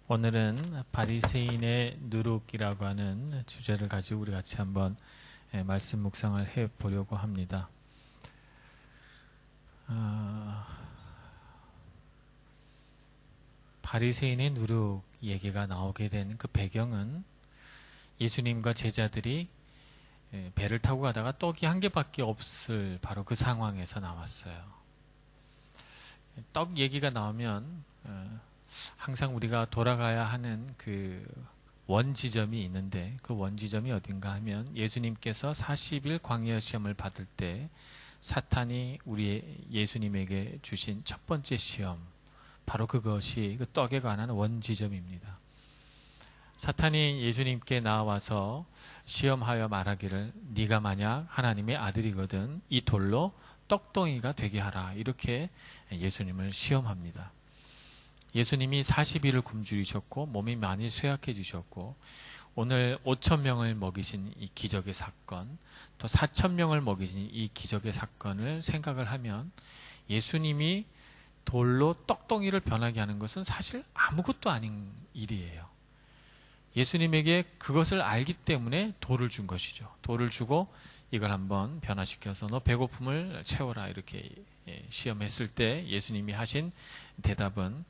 오늘은 바리새인의 누룩이라고 하는 주제를 가지고 우리 같이 한번 말씀 묵상을 해 보려고 합니다. 바리새인의 누룩 얘기가 나오게 된 그 배경은 예수님과 제자들이 배를 타고 가다가 떡이 한 개밖에 없을 바로 그 상황에서 나왔어요. 떡 얘기가 나오면 항상 우리가 돌아가야 하는 그 원지점이 있는데, 그 원지점이 어딘가 하면 예수님께서 40일 광야 시험을 받을 때 사탄이 예수님에게 주신 첫 번째 시험, 바로 그것이 그 떡에 관한 원지점입니다. 사탄이 예수님께 나와서 시험하여 말하기를, 네가 만약 하나님의 아들이거든 이 돌로 떡덩이가 되게 하라, 이렇게 예수님을 시험합니다. 예수님이 40일을 굶주리셨고 몸이 많이 쇠약해지셨고, 오늘 5,000명을 먹이신 이 기적의 사건, 또 4,000명을 먹이신 이 기적의 사건을 생각을 하면 예수님이 돌로 떡덩이를 변하게 하는 것은 사실 아무것도 아닌 일이에요. 예수님에게 그것을 알기 때문에 돌을 준 것이죠. 돌을 주고 이걸 한번 변화시켜서 너 배고픔을 채워라, 이렇게 시험했을 때 예수님이 하신 대답은,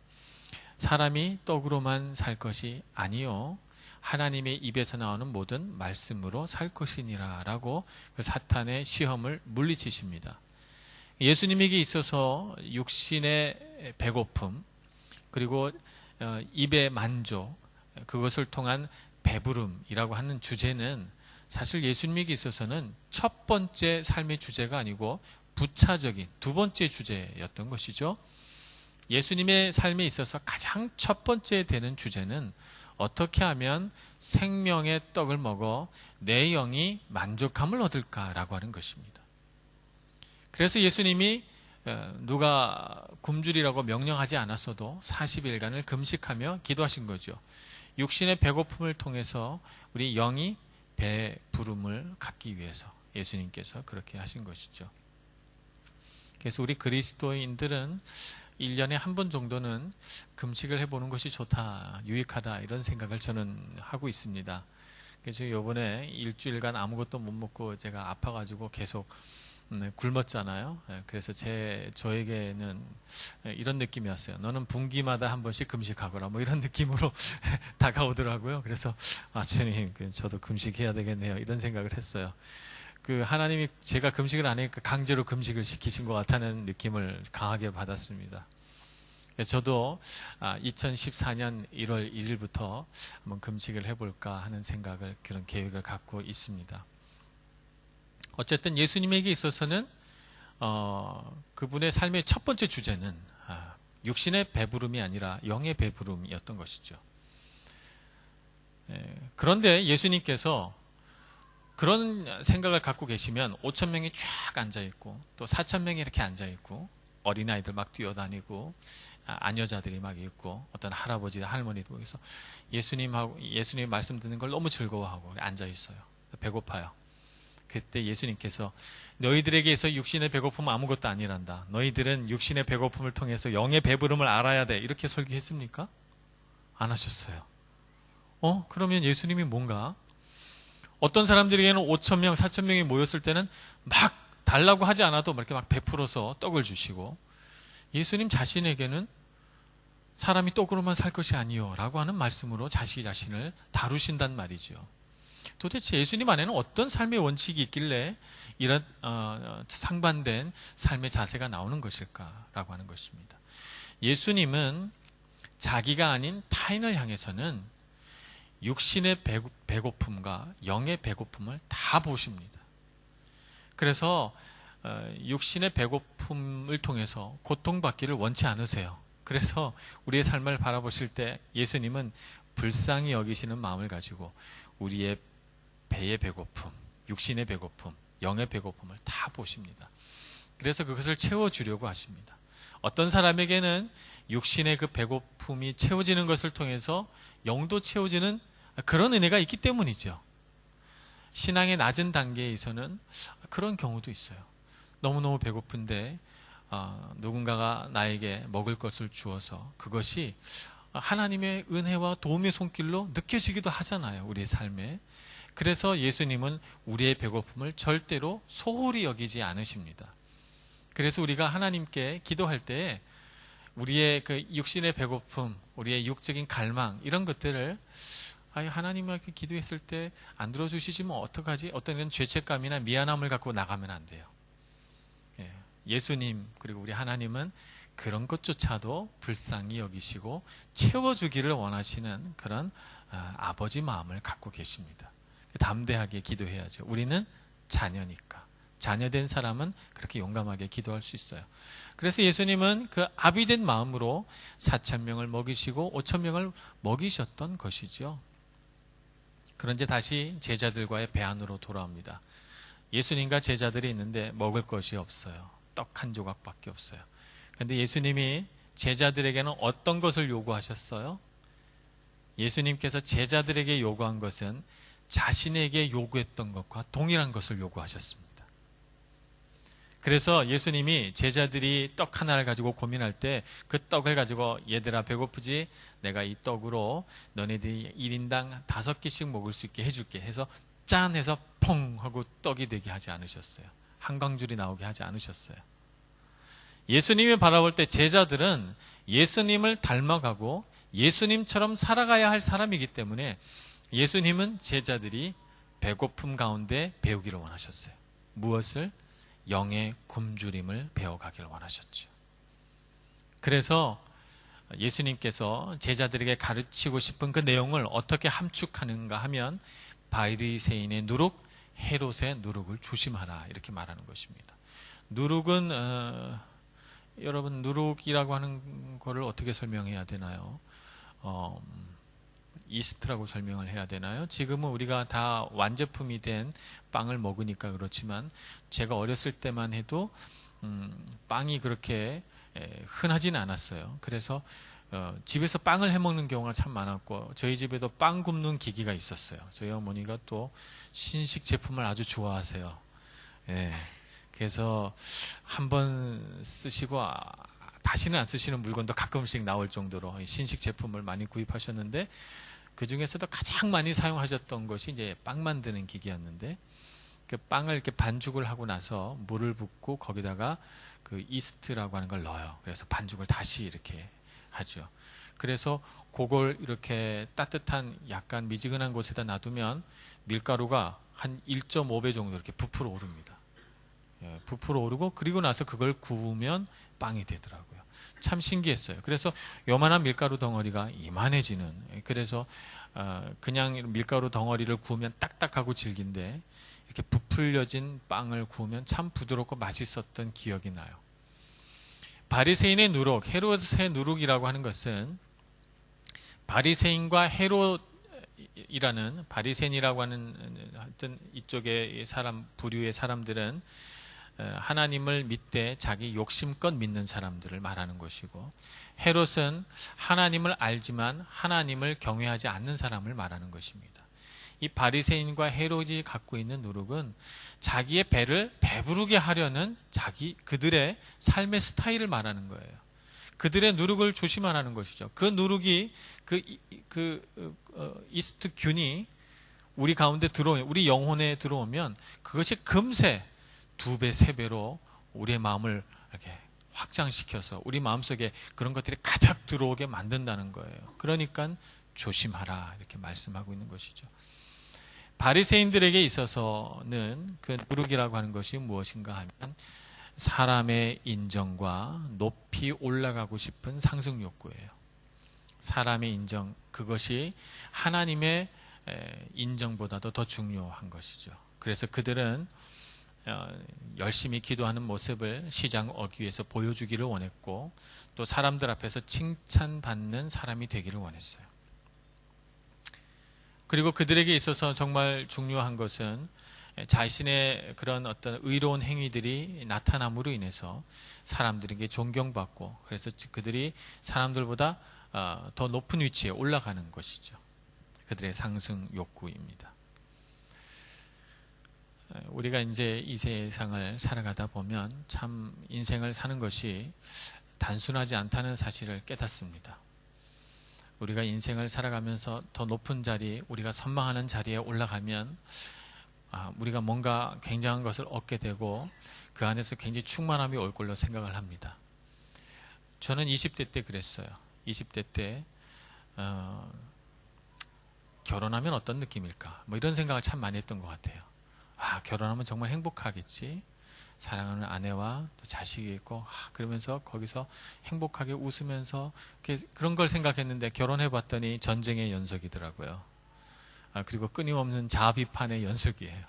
사람이 떡으로만 살 것이 아니요 하나님의 입에서 나오는 모든 말씀으로 살 것이니라 라고 그 사탄의 시험을 물리치십니다. 예수님에게 있어서 육신의 배고픔, 그리고 입의 만족, 그것을 통한 배부름이라고 하는 주제는 사실 예수님에게 있어서는 첫 번째 삶의 주제가 아니고 부차적인 두 번째 주제였던 것이죠. 예수님의 삶에 있어서 가장 첫 번째 되는 주제는 어떻게 하면 생명의 떡을 먹어 내 영이 만족함을 얻을까라고 하는 것입니다. 그래서 예수님이 누가 굶주리라고 명령하지 않았어도 40일간을 금식하며 기도하신 거죠. 육신의 배고픔을 통해서 우리 영이 배부름을 갖기 위해서 예수님께서 그렇게 하신 것이죠. 그래서 우리 그리스도인들은 1년에 한 번 정도는 금식을 해보는 것이 좋다, 유익하다, 이런 생각을 저는 하고 있습니다. 그래서 이번에 일주일간 아무것도 못 먹고 제가 아파가지고 계속 굶었잖아요. 그래서 저에게는 이런 느낌이었어요. 너는 분기마다 한 번씩 금식하거라, 뭐 이런 느낌으로 다가오더라고요. 그래서 주님, 저도 금식해야 되겠네요, 이런 생각을 했어요. 하나님이 제가 금식을 안 하니까 강제로 금식을 시키신 것 같다는 느낌을 강하게 받았습니다. 저도 2014년 1월 1일부터 한번 금식을 해볼까 하는 생각을, 그런 계획을 갖고 있습니다. 어쨌든 예수님에게 있어서는 그분의 삶의 첫 번째 주제는 육신의 배부름이 아니라 영의 배부름이었던 것이죠. 그런데 예수님께서 그런 생각을 갖고 계시면 5,000명이 쫙 앉아있고 또 4,000명이 이렇게 앉아있고 어린아이들 막 뛰어다니고 아녀자들이 막 있고 어떤 할아버지 할머니도 거기서 예수님 말씀 듣는 걸 너무 즐거워하고 앉아있어요. 배고파요. 그때 예수님께서 너희들에게서 육신의 배고픔은 아무것도 아니란다, 너희들은 육신의 배고픔을 통해서 영의 배부름을 알아야 돼, 이렇게 설교했습니까? 안 하셨어요. 그러면 예수님이 뭔가, 어떤 사람들에게는 5,000명, 4,000명이 모였을 때는 막 달라고 하지 않아도 이렇게 막 베풀어서 떡을 주시고, 예수님 자신에게는 사람이 떡으로만 살 것이 아니요 라고 하는 말씀으로 자신을 다루신단 말이죠. 도대체 예수님 안에는 어떤 삶의 원칙이 있길래 이런 상반된 삶의 자세가 나오는 것일까라고 하는 것입니다. 예수님은 자기가 아닌 타인을 향해서는 육신의 배고픔과 영의 배고픔을 다 보십니다. 그래서 육신의 배고픔을 통해서 고통받기를 원치 않으세요. 그래서 우리의 삶을 바라보실 때 예수님은 불쌍히 여기시는 마음을 가지고 우리의 배의 배고픔, 육신의 배고픔, 영의 배고픔을 다 보십니다. 그래서 그것을 채워주려고 하십니다. 어떤 사람에게는 육신의 그 배고픔이 채워지는 것을 통해서 영도 채워지는 그런 은혜가 있기 때문이죠. 신앙의 낮은 단계에서는 그런 경우도 있어요. 너무너무 배고픈데 누군가가 나에게 먹을 것을 주어서 그것이 하나님의 은혜와 도움의 손길로 느껴지기도 하잖아요, 우리의 삶에. 그래서 예수님은 우리의 배고픔을 절대로 소홀히 여기지 않으십니다. 그래서 우리가 하나님께 기도할 때 우리의 그 육신의 배고픔, 우리의 육적인 갈망, 이런 것들을 하나님께 기도했을 때 안 들어주시지 뭐 어떡하지? 어떤 이런 죄책감이나 미안함을 갖고 나가면 안 돼요. 예수님, 그리고 우리 하나님은 그런 것조차도 불쌍히 여기시고 채워주기를 원하시는 그런 아버지 마음을 갖고 계십니다. 담대하게 기도해야죠. 우리는 자녀니까. 자녀된 사람은 그렇게 용감하게 기도할 수 있어요. 그래서 예수님은 그 아비된 마음으로 4,000명을 먹이시고 5,000명을 먹이셨던 것이죠. 그런데 다시 제자들과의 배안으로 돌아옵니다. 예수님과 제자들이 있는데 먹을 것이 없어요. 떡 한 조각밖에 없어요. 그런데 예수님이 제자들에게는 어떤 것을 요구하셨어요? 예수님께서 제자들에게 요구한 것은 자신에게 요구했던 것과 동일한 것을 요구하셨습니다. 그래서 예수님이 제자들이 떡 하나를 가지고 고민할 때 그 떡을 가지고 얘들아 배고프지? 내가 이 떡으로 너네들이 1인당 5개씩 먹을 수 있게 해줄게 해서 짠 해서 퐁 하고 떡이 되게 하지 않으셨어요. 한광줄이 나오게 하지 않으셨어요. 예수님이 바라볼 때 제자들은 예수님을 닮아가고 예수님처럼 살아가야 할 사람이기 때문에 예수님은 제자들이 배고픔 가운데 배우기를 원하셨어요. 무엇을? 영의 굶주림을 배워가기를 원하셨죠. 그래서 예수님께서 제자들에게 가르치고 싶은 그 내용을 어떻게 함축하는가 하면 바리새인의 누룩, 헤롯의 누룩을 조심하라 이렇게 말하는 것입니다. 누룩은 여러분 누룩이라고 하는 거를 어떻게 설명해야 되나요? 이스트라고 설명을 해야 되나요? 지금은 우리가 다 완제품이 된 빵을 먹으니까 그렇지만 제가 어렸을 때만 해도 빵이 그렇게 흔하지는 않았어요. 그래서 집에서 빵을 해먹는 경우가 참 많았고 저희 집에도 빵 굽는 기기가 있었어요. 저희 어머니가 또 신식 제품을 아주 좋아하세요. 그래서 한번 쓰시고 다시는 안 쓰시는 물건도 가끔씩 나올 정도로 신식 제품을 많이 구입하셨는데 그 중에서도 가장 많이 사용하셨던 것이 이제 빵 만드는 기기였는데 그 빵을 이렇게 반죽을 하고 나서 물을 붓고 거기다가 그 이스트라고 하는 걸 넣어요. 그래서 반죽을 다시 이렇게 하죠. 그래서 그걸 이렇게 따뜻한 약간 미지근한 곳에다 놔두면 밀가루가 한 1.5배 정도 이렇게 부풀어 오릅니다. 부풀어 오르고 그리고 나서 그걸 구우면 빵이 되더라고요. 참 신기했어요. 그래서 요만한 밀가루 덩어리가 이만해지는, 그래서 그냥 밀가루 덩어리를 구우면 딱딱하고 질긴데 이렇게 부풀려진 빵을 구우면 참 부드럽고 맛있었던 기억이 나요. 바리새인의 누룩, 헤롯의 누룩이라고 하는 것은 바리새인과 헤롯이라는, 바리새인이라고 하는 하여튼 이쪽의 사람, 부류의 사람들은 하나님을 믿되 자기 욕심껏 믿는 사람들을 말하는 것이고, 헤롯은 하나님을 알지만 하나님을 경외하지 않는 사람을 말하는 것입니다. 이 바리새인과 헤롯이 갖고 있는 누룩은 자기의 배를 배부르게 하려는 그들의 삶의 스타일을 말하는 거예요. 그들의 누룩을 조심하라는 것이죠. 그 누룩이 이스트균이 우리 가운데 들어오면, 우리 영혼에 들어오면 그것이 금세 2배, 3배로 우리의 마음을 이렇게 확장시켜서 우리 마음속에 그런 것들이 가득 들어오게 만든다는 거예요. 그러니까 조심하라 이렇게 말씀하고 있는 것이죠. 바리새인들에게 있어서는 그 누룩이라고 하는 것이 무엇인가 하면 사람의 인정과 높이 올라가고 싶은 상승 욕구예요. 사람의 인정, 그것이 하나님의 인정보다도 더 중요한 것이죠. 그래서 그들은 열심히 기도하는 모습을 시장 얻기 위해서 보여주기를 원했고, 또 사람들 앞에서 칭찬받는 사람이 되기를 원했어요. 그리고 그들에게 있어서 정말 중요한 것은 자신의 그런 어떤 의로운 행위들이 나타남으로 인해서 사람들에게 존경받고, 그래서 그들이 사람들보다 더 높은 위치에 올라가는 것이죠. 그들의 상승 욕구입니다. 우리가 이제 이 세상을 살아가다 보면 참 인생을 사는 것이 단순하지 않다는 사실을 깨닫습니다. 우리가 인생을 살아가면서 더 높은 자리, 우리가 선망하는 자리에 올라가면 우리가 뭔가 굉장한 것을 얻게 되고 그 안에서 굉장히 충만함이 올 걸로 생각을 합니다. 저는 20대 때 그랬어요. 20대 때 결혼하면 어떤 느낌일까? 뭐 이런 생각을 참 많이 했던 것 같아요. 결혼하면 정말 행복하겠지. 사랑하는 아내와 또 자식이 있고 그러면서 거기서 행복하게 웃으면서 그런 걸 생각했는데 결혼해 봤더니 전쟁의 연속이더라고요. 그리고 끊임없는 자아 비판의 연속이에요.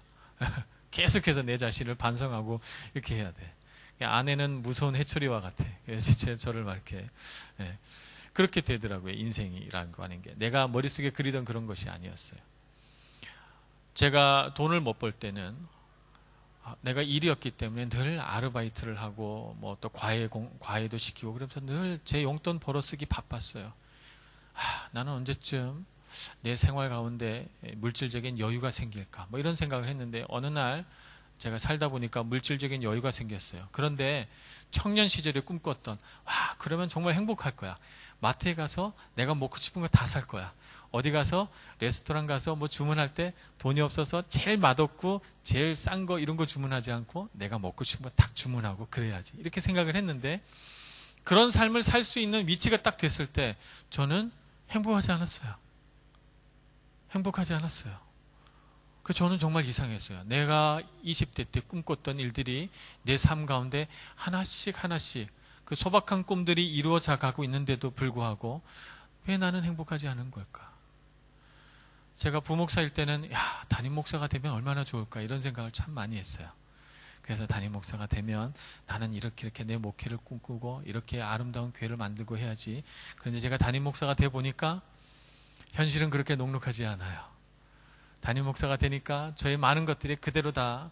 계속해서 내 자신을 반성하고 이렇게 해야 돼. 아내는 무서운 해초리와 같아. 그래서 저를 막 이렇게 그렇게 되더라고요. 인생이라는 거 하는 게 내가 머릿속에 그리던 그런 것이 아니었어요. 제가 돈을 못 벌 때는 내가 일이었기 때문에 늘 아르바이트를 하고 뭐 또 과외도 시키고 그러면서 늘 제 용돈 벌어 쓰기 바빴어요. 나는 언제쯤 내 생활 가운데 물질적인 여유가 생길까 뭐 이런 생각을 했는데 어느 날 제가 살다 보니까 물질적인 여유가 생겼어요. 그런데 청년 시절에 꿈꿨던 그러면 정말 행복할 거야. 마트에 가서 내가 먹고 싶은 거 다 살 거야. 어디 가서 레스토랑 가서 뭐 주문할 때 돈이 없어서 제일 맛없고 제일 싼 거 이런 거 주문하지 않고 내가 먹고 싶은 거 딱 주문하고 그래야지. 이렇게 생각을 했는데 그런 삶을 살 수 있는 위치가 딱 됐을 때 저는 행복하지 않았어요. 행복하지 않았어요. 저는 정말 이상했어요. 내가 20대 때 꿈꿨던 일들이 내 삶 가운데 하나씩 그 소박한 꿈들이 이루어져 가고 있는데도 불구하고 왜 나는 행복하지 않은 걸까? 제가 부목사일 때는 담임 목사가 되면 얼마나 좋을까 이런 생각을 참 많이 했어요. 그래서 담임 목사가 되면 나는 이렇게 내 목회를 꿈꾸고 이렇게 아름다운 교회를 만들고 해야지. 그런데 제가 담임 목사가 돼 보니까 현실은 그렇게 녹록하지 않아요. 담임 목사가 되니까 저의 많은 것들이 그대로 다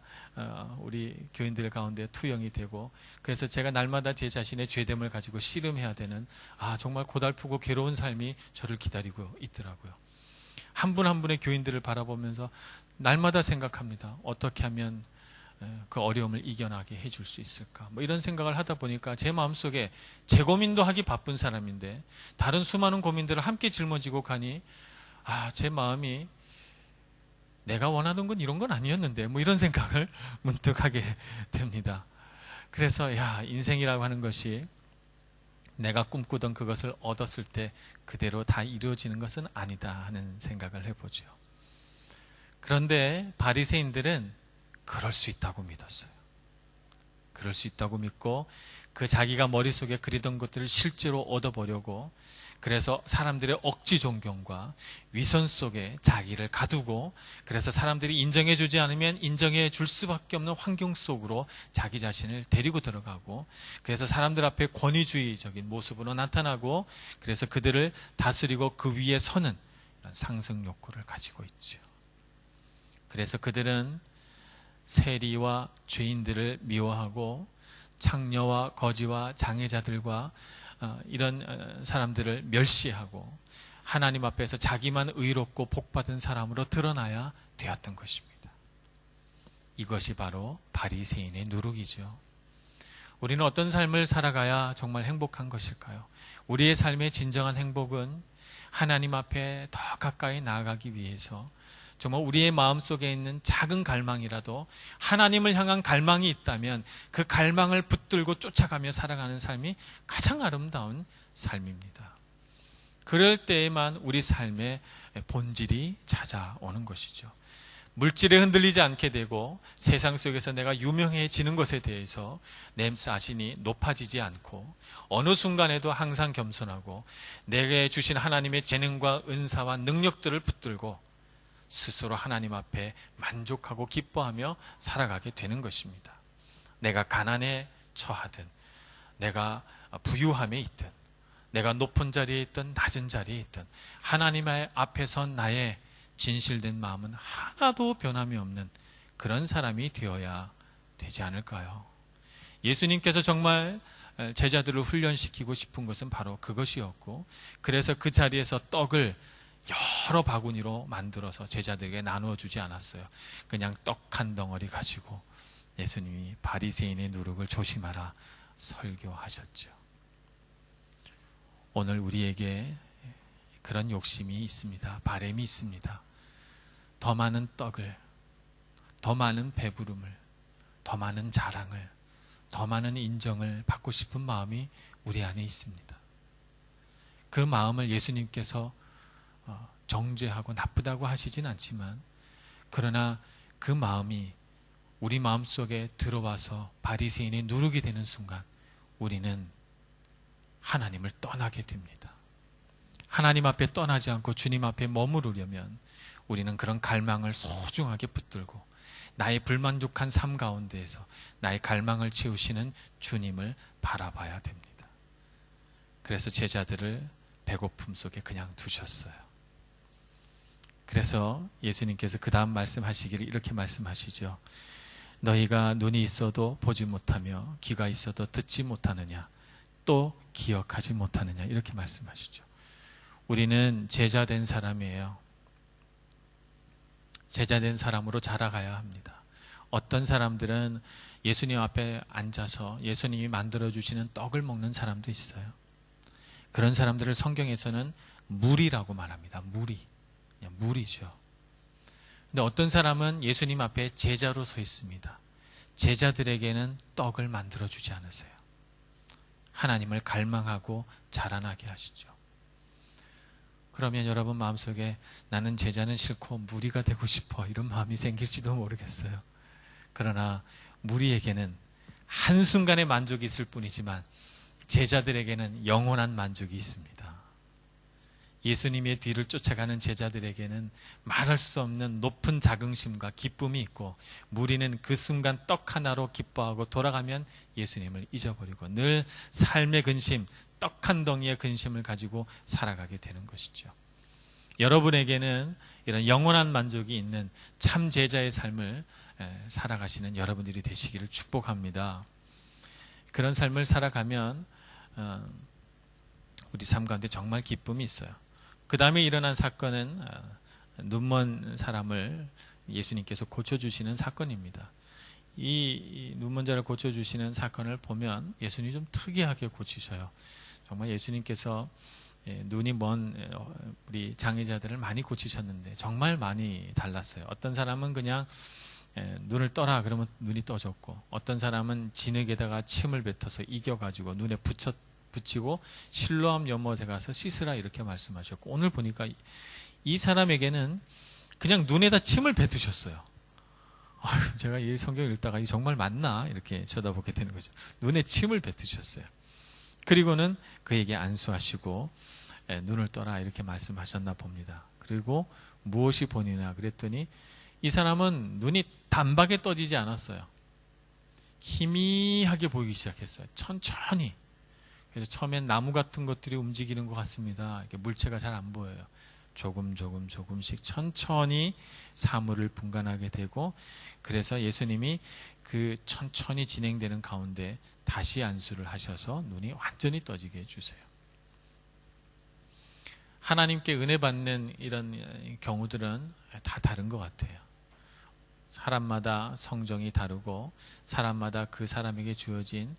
우리 교인들 가운데 투영이 되고 그래서 제가 날마다 제 자신의 죄됨을 가지고 씨름해야 되는 정말 고달프고 괴로운 삶이 저를 기다리고 있더라고요. 한 분 한 분의 교인들을 바라보면서 날마다 생각합니다. 어떻게 하면 그 어려움을 이겨나게 해줄 수 있을까? 뭐 이런 생각을 하다 보니까 제 마음속에 제 고민도 하기 바쁜 사람인데 다른 수많은 고민들을 함께 짊어지고 가니 제 마음이 내가 원하는 건 이런 건 아니었는데 뭐 이런 생각을 문득 하게 됩니다. 그래서 인생이라고 하는 것이 내가 꿈꾸던 그것을 얻었을 때 그대로 다 이루어지는 것은 아니다 하는 생각을 해보죠. 그런데 바리새인들은 그럴 수 있다고 믿었어요. 그럴 수 있다고 믿고 그 자기가 머릿속에 그리던 것들을 실제로 얻어보려고 그래서 사람들의 억지 존경과 위선 속에 자기를 가두고 그래서 사람들이 인정해주지 않으면 인정해 줄 수밖에 없는 환경 속으로 자기 자신을 데리고 들어가고 그래서 사람들 앞에 권위주의적인 모습으로 나타나고 그래서 그들을 다스리고 그 위에 서는 이런 상승 욕구를 가지고 있죠. 그래서 그들은 세리와 죄인들을 미워하고 창녀와 거지와 장애자들과 이런 사람들을 멸시하고 하나님 앞에서 자기만 의롭고 복받은 사람으로 드러나야 되었던 것입니다. 이것이 바로 바리새인의 누룩이죠. 우리는 어떤 삶을 살아가야 정말 행복한 것일까요? 우리의 삶의 진정한 행복은 하나님 앞에 더 가까이 나아가기 위해서 정말 우리의 마음속에 있는 작은 갈망이라도 하나님을 향한 갈망이 있다면 그 갈망을 붙들고 쫓아가며 살아가는 삶이 가장 아름다운 삶입니다. 그럴 때에만 우리 삶의 본질이 찾아오는 것이죠. 물질에 흔들리지 않게 되고 세상 속에서 내가 유명해지는 것에 대해서 내 자신이 높아지지 않고 어느 순간에도 항상 겸손하고 내게 주신 하나님의 재능과 은사와 능력들을 붙들고 스스로 하나님 앞에 만족하고 기뻐하며 살아가게 되는 것입니다. 내가 가난에 처하든 내가 부유함에 있든 내가 높은 자리에 있든 낮은 자리에 있든 하나님 앞에 선 나의 진실된 마음은 하나도 변함이 없는 그런 사람이 되어야 되지 않을까요? 예수님께서 정말 제자들을 훈련시키고 싶은 것은 바로 그것이었고 그래서 그 자리에서 떡을 여러 바구니로 만들어서 제자들에게 나누어 주지 않았어요. 그냥 떡 한 덩어리 가지고 예수님이 바리새인의 누룩을 조심하라 설교하셨죠. 오늘 우리에게 그런 욕심이 있습니다. 바람이 있습니다. 더 많은 떡을, 더 많은 배부름을, 더 많은 자랑을, 더 많은 인정을 받고 싶은 마음이 우리 안에 있습니다. 그 마음을 예수님께서 정죄하고 나쁘다고 하시진 않지만, 그러나 그 마음이 우리 마음속에 들어와서 바리새인이 누르게 되는 순간 우리는 하나님을 떠나게 됩니다. 하나님 앞에 떠나지 않고 주님 앞에 머무르려면 우리는 그런 갈망을 소중하게 붙들고 나의 불만족한 삶 가운데에서 나의 갈망을 채우시는 주님을 바라봐야 됩니다. 그래서 제자들을 배고픔 속에 그냥 두셨어요. 그래서 예수님께서 그 다음 말씀하시기를 이렇게 말씀하시죠. 너희가 눈이 있어도 보지 못하며 귀가 있어도 듣지 못하느냐, 또 기억하지 못하느냐, 이렇게 말씀하시죠. 우리는 제자된 사람이에요. 제자된 사람으로 자라가야 합니다. 어떤 사람들은 예수님 앞에 앉아서 예수님이 만들어주시는 떡을 먹는 사람도 있어요. 그런 사람들을 성경에서는 무리라고 말합니다. 무리. 그냥 무리죠. 근데 어떤 사람은 예수님 앞에 제자로 서 있습니다. 제자들에게는 떡을 만들어주지 않으세요. 하나님을 갈망하고 자라나게 하시죠. 그러면 여러분 마음속에 나는 제자는 싫고 무리가 되고 싶어, 이런 마음이 생길지도 모르겠어요. 그러나 무리에게는 한순간의 만족이 있을 뿐이지만 제자들에게는 영원한 만족이 있습니다. 예수님의 뒤를 쫓아가는 제자들에게는 말할 수 없는 높은 자긍심과 기쁨이 있고, 무리는 그 순간 떡 하나로 기뻐하고 돌아가면 예수님을 잊어버리고 늘 삶의 근심, 떡 한 덩이의 근심을 가지고 살아가게 되는 것이죠. 여러분에게는 이런 영원한 만족이 있는 참 제자의 삶을 살아가시는 여러분들이 되시기를 축복합니다. 그런 삶을 살아가면 우리 삶 가운데 정말 기쁨이 있어요. 그 다음에 일어난 사건은 눈먼 사람을 예수님께서 고쳐주시는 사건입니다. 이 눈먼 자를 고쳐주시는 사건을 보면 예수님이 좀 특이하게 고치셔요. 정말 예수님께서 눈이 먼 우리 장애자들을 많이 고치셨는데 정말 많이 달랐어요. 어떤 사람은 그냥 눈을 떠라 그러면 눈이 떠졌고, 어떤 사람은 진흙에다가 침을 뱉어서 이겨가지고 눈에 붙이고 실로암 연못에 가서 씻으라 이렇게 말씀하셨고, 오늘 보니까 이 사람에게는 그냥 눈에다 침을 뱉으셨어요. 제가 이 성경을 읽다가 이 정말 맞나 이렇게 쳐다보게 되는 거죠. 눈에 침을 뱉으셨어요. 그리고는 그에게 안수하시고 눈을 떠라 이렇게 말씀하셨나 봅니다. 그리고 무엇이 본이냐 그랬더니 이 사람은 눈이 단박에 떠지지 않았어요. 희미하게 보이기 시작했어요. 천천히. 그래서 처음엔 나무 같은 것들이 움직이는 것 같습니다. 이렇게 물체가 잘 안 보여요. 조금씩 천천히 사물을 분간하게 되고, 그래서 예수님이 그 천천히 진행되는 가운데 다시 안수를 하셔서 눈이 완전히 떠지게 해주세요. 하나님께 은혜 받는 이런 경우들은 다 다른 것 같아요. 사람마다 성정이 다르고 사람마다 그 사람에게 주어진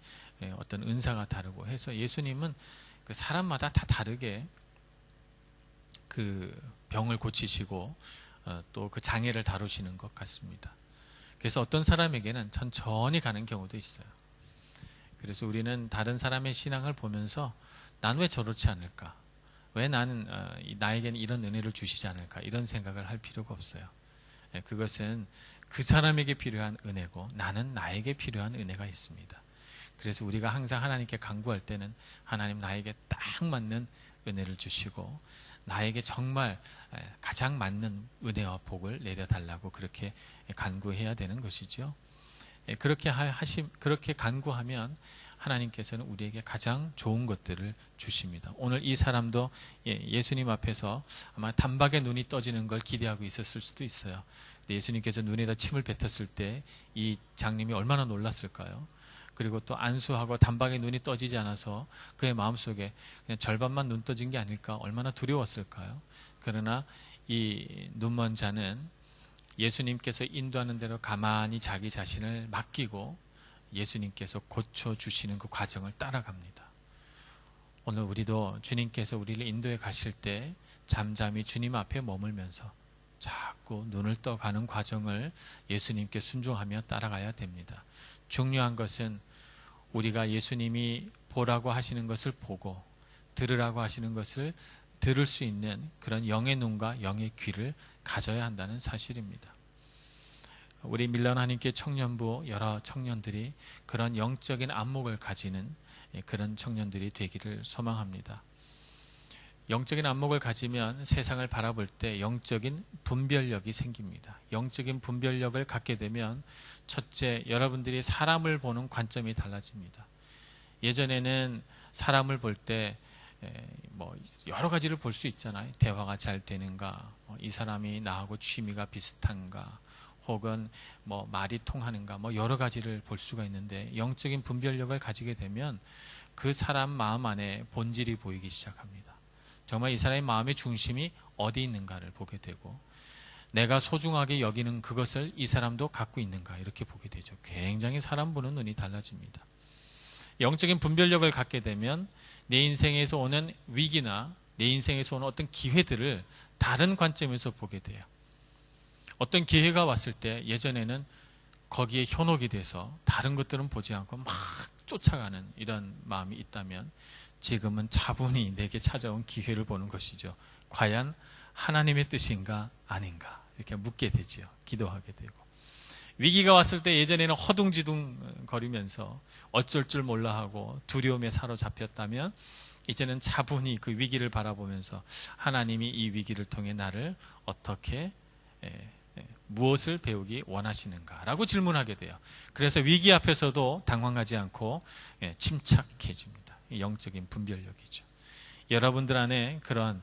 어떤 은사가 다르고 해서 예수님은 그 사람마다 다 다르게 그 병을 고치시고 또 그 장애를 다루시는 것 같습니다. 그래서 어떤 사람에게는 천천히 가는 경우도 있어요. 그래서 우리는 다른 사람의 신앙을 보면서 난 왜 저렇지 않을까? 왜 나는 나에게는 이런 은혜를 주시지 않을까? 이런 생각을 할 필요가 없어요. 그것은 그 사람에게 필요한 은혜고 나는 나에게 필요한 은혜가 있습니다. 그래서 우리가 항상 하나님께 간구할 때는 하나님 나에게 딱 맞는 은혜를 주시고 나에게 정말 가장 맞는 은혜와 복을 내려달라고 그렇게 간구해야 되는 것이죠. 그렇게 간구하면 하나님께서는 우리에게 가장 좋은 것들을 주십니다. 오늘 이 사람도 예수님 앞에서 아마 단박에 눈이 떠지는 걸 기대하고 있었을 수도 있어요. 예수님께서 눈에다 침을 뱉었을 때 이 장님이 얼마나 놀랐을까요? 그리고 또 안수하고 단박에 눈이 떠지지 않아서 그의 마음속에 그냥 절반만 눈 떠진 게 아닐까, 얼마나 두려웠을까요? 그러나 이 눈먼 자는 예수님께서 인도하는 대로 가만히 자기 자신을 맡기고 예수님께서 고쳐주시는 그 과정을 따라갑니다. 오늘 우리도 주님께서 우리를 인도해 가실 때 잠잠히 주님 앞에 머물면서 자꾸 눈을 떠가는 과정을 예수님께 순종하며 따라가야 됩니다. 중요한 것은 우리가 예수님이 보라고 하시는 것을 보고 들으라고 하시는 것을 들을 수 있는 그런 영의 눈과 영의 귀를 가져야 한다는 사실입니다. 우리 밀런 하나님께 청년부 여러 청년들이 그런 영적인 안목을 가지는 그런 청년들이 되기를 소망합니다. 영적인 안목을 가지면 세상을 바라볼 때 영적인 분별력이 생깁니다. 영적인 분별력을 갖게 되면 첫째, 여러분들이 사람을 보는 관점이 달라집니다. 예전에는 사람을 볼 때 여러 가지를 볼 수 있잖아요. 대화가 잘 되는가, 이 사람이 나하고 취미가 비슷한가, 혹은 말이 통하는가, 여러 가지를 볼 수가 있는데 영적인 분별력을 가지게 되면 그 사람 마음 안에 본질이 보이기 시작합니다. 정말 이 사람의 마음의 중심이 어디 있는가를 보게 되고 내가 소중하게 여기는 그것을 이 사람도 갖고 있는가 이렇게 보게 되죠. 굉장히 사람 보는 눈이 달라집니다. 영적인 분별력을 갖게 되면 내 인생에서 오는 위기나 내 인생에서 오는 어떤 기회들을 다른 관점에서 보게 돼요. 어떤 기회가 왔을 때 예전에는 거기에 현혹이 돼서 다른 것들은 보지 않고 막 쫓아가는 이런 마음이 있다면 지금은 차분히 내게 찾아온 기회를 보는 것이죠. 과연 하나님의 뜻인가 아닌가 이렇게 묻게 되지요. 기도하게 되고. 위기가 왔을 때 예전에는 허둥지둥 거리면서 어쩔 줄 몰라 하고 두려움에 사로잡혔다면 이제는 차분히 그 위기를 바라보면서 하나님이 이 위기를 통해 나를 어떻게 무엇을 배우기 원하시는가라고 질문하게 돼요. 그래서 위기 앞에서도 당황하지 않고 침착해집니다. 영적인 분별력이죠. 여러분들 안에 그런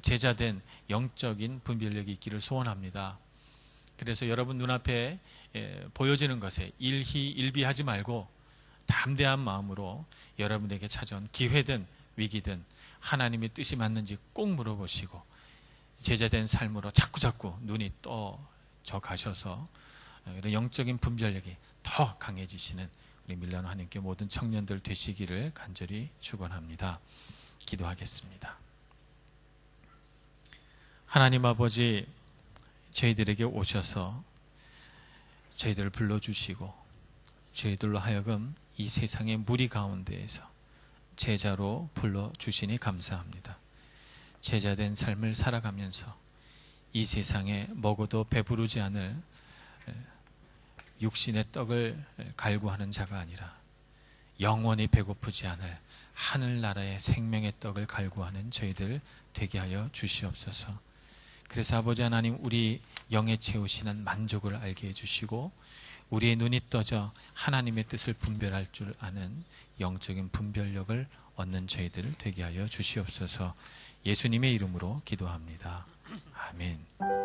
제자된 영적인 분별력이 있기를 소원합니다. 그래서 여러분 눈앞에 보여지는 것에 일희일비하지 말고 담대한 마음으로 여러분에게 찾아온 기회든 위기든 하나님의 뜻이 맞는지 꼭 물어보시고 제자된 삶으로 자꾸자꾸 눈이 떠져 가셔서 이런 영적인 분별력이 더 강해지시는 우리 밀라노 하나님께 모든 청년들 되시기를 간절히 축원합니다. 기도하겠습니다. 하나님 아버지, 저희들에게 오셔서 저희들을 불러주시고 저희들로 하여금 이 세상의 무리 가운데에서 제자로 불러주시니 감사합니다. 제자된 삶을 살아가면서 이 세상에 먹어도 배부르지 않을 육신의 떡을 갈구하는 자가 아니라 영원히 배고프지 않을 하늘나라의 생명의 떡을 갈구하는 저희들 되게 하여 주시옵소서. 그래서 아버지 하나님, 우리 영에 채우시는 만족을 알게 해주시고 우리의 눈이 떠져 하나님의 뜻을 분별할 줄 아는 영적인 분별력을 얻는 저희들 되게 하여 주시옵소서. 예수님의 이름으로 기도합니다. 아멘.